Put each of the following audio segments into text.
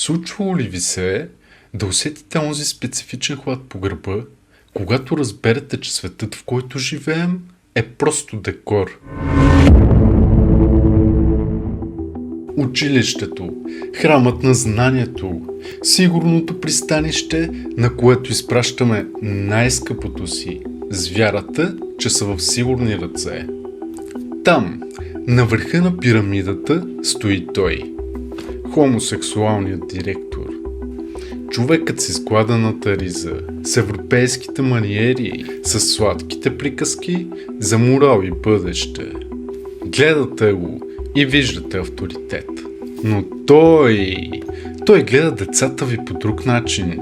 Случвало ли ви се да усетите онзи специфичен хлад по гърба, когато разберете, че светът, в който живеем, е просто декор? Училището, храмът на знанието, сигурното пристанище, на което изпращаме най-скъпото си, с вярата, че са в сигурни ръце. Там, на върха на пирамидата, стои той. Хомосексуалният директор. Човекът с изгладената риза, с европейските маниери, с сладките приказки за морал и бъдеще. Гледате го и виждате авторитет. Но той гледа децата ви по друг начин.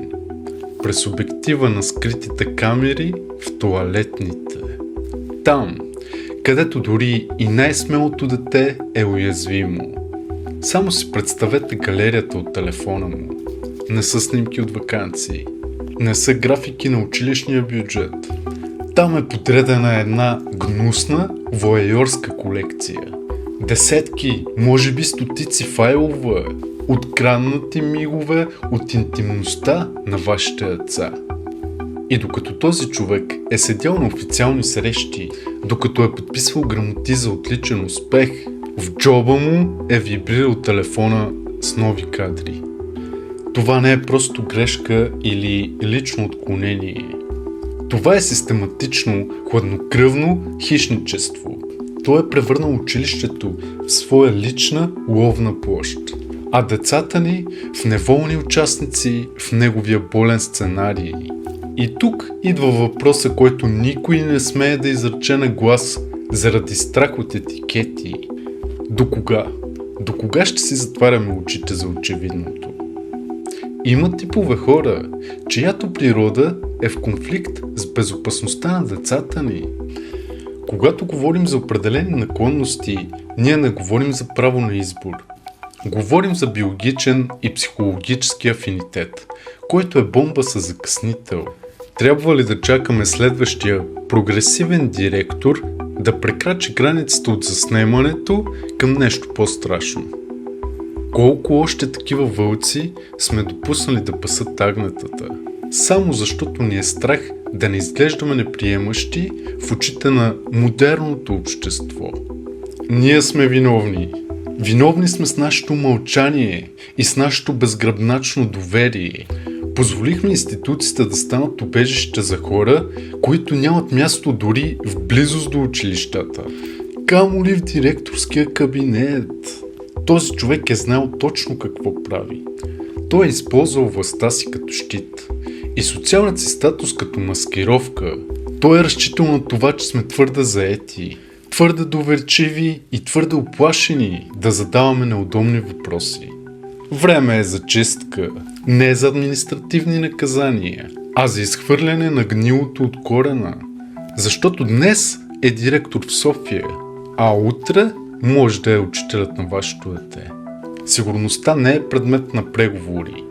През обектива на скритите камери в тоалетните. Там, където дори и най-смелото дете е уязвимо. Само си представете галерията от телефона му. Не са снимки от ваканции. Не са графики на училищния бюджет. Там е подредена една гнусна воайорска колекция. Десетки, може би стотици файлове, откраднати мигове от интимността на вашите деца. И докато този човек е седял на официални срещи, докато е подписвал грамоти за отличен успех, в джоба му е вибрирал телефона с нови кадри. Това не е просто грешка или лично отклонение. Това е систематично, хладнокръвно хищничество. Той е превърнал училището в своя лична ловна площ, а децата ни в неволни участници в неговия болен сценарий. И тук идва въпроса, който никой не смее да изрече на глас заради страх от етикети. До кога? До кога ще си затваряме очите за очевидното? Има типове хора, чиято природа е в конфликт с безопасността на децата ни. Когато говорим за определени наклонности, ние не говорим за право на избор. Говорим за биологичен и психологически афинитет, който е бомба със закъснител. Трябва ли да чакаме следващия прогресивен директор да прекрачи границата от заснемането към нещо по-страшно? Колко още такива вълци сме допуснали да пасат агнетата, само защото ни е страх да не изглеждаме неприемащи в очите на модерното общество. Ние сме виновни. Виновни сме с нашето мълчание и с нашето безгръбначно доверие. Позволихме институциите да станат убежище за хора, които нямат място дори в близост до училищата. Камо ли в директорския кабинет? Този човек е знаел точно какво прави. Той е използвал властта си като щит и социалният си статус като маскировка. Той е разчитал на това, че сме твърде заети, твърде доверчиви и твърде оплашени да задаваме неудобни въпроси. Време е за чистка, не за административни наказания, а за изхвърляне на гнилото от корена. Защото днес е директор в София, а утре може да е учителят на вашето дете. Сигурността не е предмет на преговори.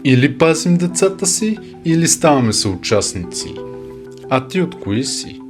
Или пазим децата си, или ставаме съучастници. А ти от кои си?